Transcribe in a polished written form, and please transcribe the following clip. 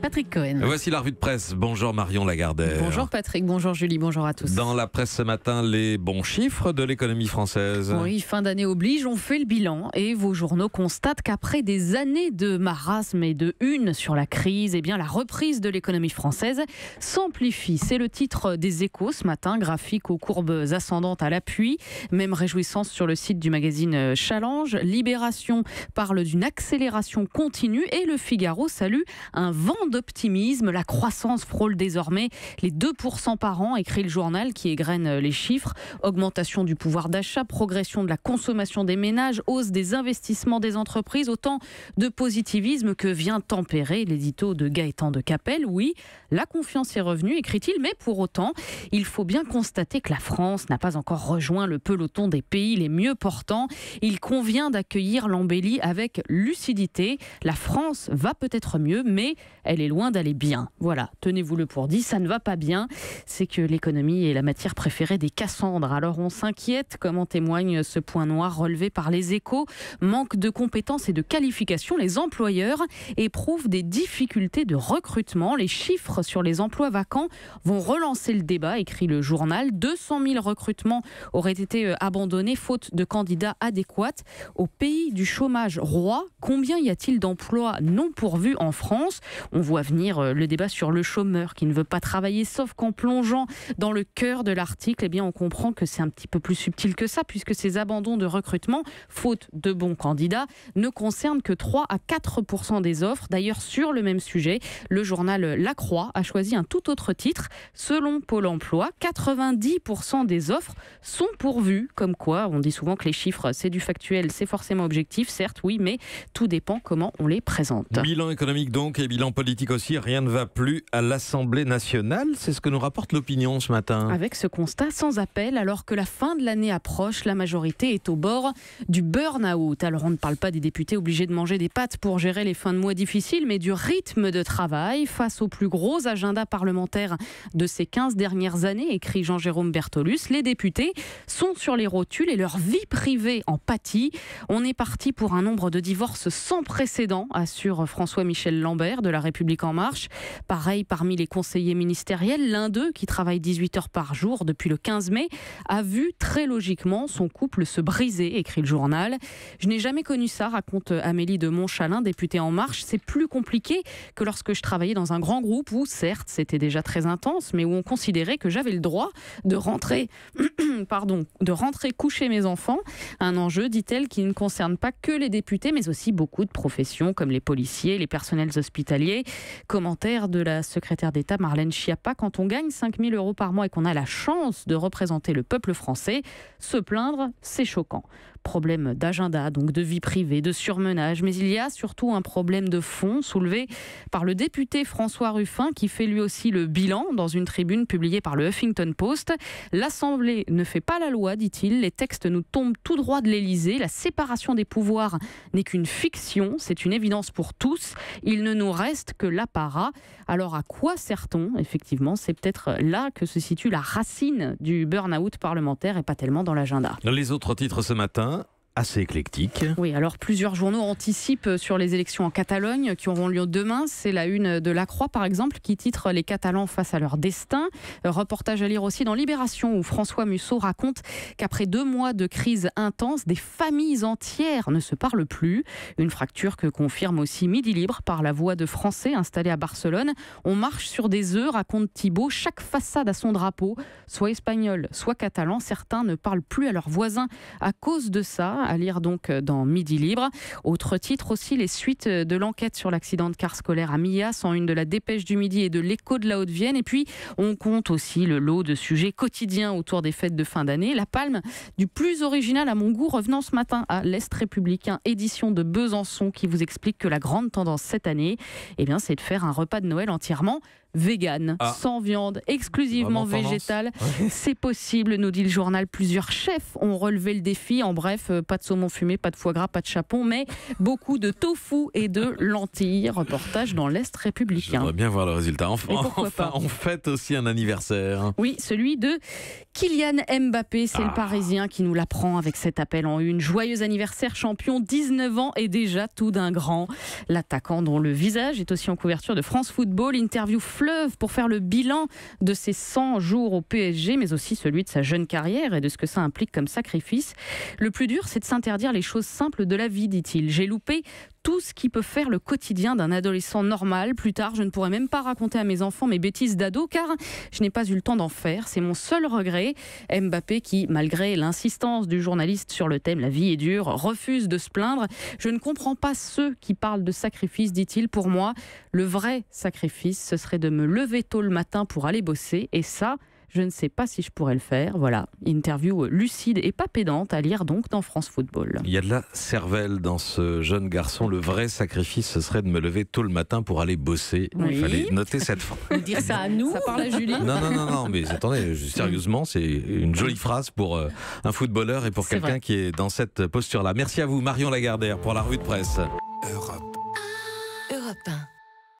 Patrick Cohen. Voici la revue de presse. Bonjour Marion Lagardère. Bonjour Patrick, bonjour Julie, bonjour à tous. Dans la presse ce matin, les bons chiffres de l'économie française. Oui, fin d'année oblige, on fait le bilan et vos journaux constatent qu'après des années de marasme et de une sur la crise, la reprise de l'économie française s'amplifie. C'est le titre des Échos ce matin, graphique aux courbes ascendantes à l'appui. Même réjouissance sur le site du magazine Challenge. Libération parle d'une accélération continue et le Figaro salue un vent d'optimisme. La croissance frôle désormais les 2% par an, écrit le journal qui égrène les chiffres. Augmentation du pouvoir d'achat, progression de la consommation des ménages, hausse des investissements des entreprises, autant de positivisme que vient tempérer l'édito de Gaëtan de Capelle. Oui, la confiance est revenue, écrit-il, mais pour autant, il faut bien constater que la France n'a pas encore rejoint le peloton des pays les mieux portants. Il convient d'accueillir l'embellie avec lucidité. La France va peut-être mieux, mais elle est loin d'aller bien. Voilà, tenez-vous-le pour dit, ça ne va pas bien. C'est que l'économie est la matière préférée des Cassandres. Alors on s'inquiète, comme en témoigne ce point noir relevé par les Échos. Manque de compétences et de qualifications, les employeurs éprouvent des difficultés de recrutement. Les chiffres sur les emplois vacants vont relancer le débat, écrit le journal. 200 000 recrutements auraient été abandonnés faute de candidats adéquats. Au pays du chômage roi, combien y a-t-il d'emplois non pourvus en France ? On voit venir le débat sur le chômeur qui ne veut pas travailler, sauf qu'en plongeant dans le cœur de l'article, on comprend que c'est un petit peu plus subtil que ça, puisque ces abandons de recrutement, faute de bons candidats, ne concernent que 3 à 4% des offres. D'ailleurs, sur le même sujet, le journal La Croix a choisi un tout autre titre. Selon Pôle emploi, 90% des offres sont pourvues. Comme quoi, on dit souvent que les chiffres, c'est du factuel, c'est forcément objectif, certes, oui, mais tout dépend comment on les présente. Bilan économique donc et bilan politique aussi, rien ne va plus à l'Assemblée nationale. C'est ce que nous rapporte l'opinion ce matin. Avec ce constat sans appel, alors que la fin de l'année approche, la majorité est au bord du burn-out. Alors on ne parle pas des députés obligés de manger des pâtes pour gérer les fins de mois difficiles, mais du rythme de travail face au plus gros agenda parlementaire de ces 15 dernières années, écrit Jean-Jérôme Bertolus. Les députés sont sur les rotules et leur vie privée en pâtit. On est parti pour un nombre de divorces sans précédent, assure François-Michel Lambert de La République En Marche. Pareil parmi les conseillers ministériels, l'un d'eux, qui travaille 18 heures par jour depuis le 15 mai, a vu très logiquement son couple se briser, écrit le journal. Je n'ai jamais connu ça, raconte Amélie de Montchalin, députée En Marche. C'est plus compliqué que lorsque je travaillais dans un grand groupe où, certes, c'était déjà très intense, mais où on considérait que j'avais le droit de rentrer, coucher mes enfants. Un enjeu, dit-elle, qui ne concerne pas que les députés, mais aussi beaucoup de professions comme les policiers, les personnels hospitaliers. Commentaire de la secrétaire d'État Marlène Schiappa: quand on gagne 5 000 € par mois et qu'on a la chance de représenter le peuple français, se plaindre, c'est choquant. Problème d'agenda, donc de vie privée, de surmenage, mais il y a surtout un problème de fond soulevé par le député François Ruffin qui fait lui aussi le bilan dans une tribune publiée par le Huffington Post. L'Assemblée ne fait pas la loi, dit-il, les textes nous tombent tout droit de l'Élysée, la séparation des pouvoirs n'est qu'une fiction, c'est une évidence pour tous, il ne nous reste que l'apparat. Alors à quoi sert-on ? Effectivement, c'est peut-être là que se situe la racine du burn-out parlementaire et pas tellement dans l'agenda. Les autres titres ce matin, assez éclectique. Oui, alors plusieurs journaux anticipent sur les élections en Catalogne qui auront lieu demain. C'est la une de La Croix, par exemple, qui titre « Les Catalans face à leur destin ». Reportage à lire aussi dans Libération, où François Musso raconte qu'après 2 mois de crise intense, des familles entières ne se parlent plus. Une fracture que confirme aussi Midi Libre par la voix de Français installés à Barcelone. On marche sur des œufs, raconte Thibault. Chaque façade a son drapeau, soit espagnol, soit catalan. Certains ne parlent plus à leurs voisins à cause de ça. À lire donc dans Midi Libre. Autre titre aussi, les suites de l'enquête sur l'accident de car scolaire à Millas, en une de la Dépêche du Midi et de l'Écho de la Haute-Vienne. Et puis, on compte aussi le lot de sujets quotidiens autour des fêtes de fin d'année. La palme du plus original à mon goût revenant ce matin à l'Est républicain, édition de Besançon, qui vous explique que la grande tendance cette année, c'est de faire un repas de Noël entièrement végane, sans viande, exclusivement végétale. C'est possible, nous dit le journal. Plusieurs chefs ont relevé le défi. En bref, pas de saumon fumé, pas de foie gras, pas de chapon, mais beaucoup de tofu et de lentilles. Reportage dans l'Est républicain. J'aimerais bien voir le résultat. Enfin, on fête aussi un anniversaire. Oui, celui de Kylian Mbappé. C'est le Parisien qui nous l'apprend avec cet appel en une. Joyeux anniversaire champion, 19 ans et déjà tout d'un grand. L'attaquant dont le visage est aussi en couverture de France Football. Interview fleuve pour faire le bilan de ses 100 jours au PSG, mais aussi celui de sa jeune carrière et de ce que ça implique comme sacrifice. Le plus dur, c'est de s'interdire les choses simples de la vie, dit-il. J'ai loupé tout ce qui peut faire le quotidien d'un adolescent normal. Plus tard, je ne pourrai même pas raconter à mes enfants mes bêtises d'ado car je n'ai pas eu le temps d'en faire. C'est mon seul regret. Mbappé qui, malgré l'insistance du journaliste sur le thème « La vie est dure », refuse de se plaindre. Je ne comprends pas ceux qui parlent de sacrifice, dit-il. Pour moi, le vrai sacrifice, ce serait de me lever tôt le matin pour aller bosser. Et ça, je ne sais pas si je pourrais le faire. Voilà, interview lucide et pas pédante à lire donc dans France Football. Il y a de la cervelle dans ce jeune garçon. Le vrai sacrifice, ce serait de me lever tôt le matin pour aller bosser. Oui. Il fallait noter cette phrase. Dire ça à nous. Ça parle à Julie. Non, mais attendez, sérieusement, c'est une jolie phrase pour un footballeur et pour quelqu'un qui est dans cette posture-là. Merci à vous, Marion Lagardère, pour la revue de presse. Europe 1.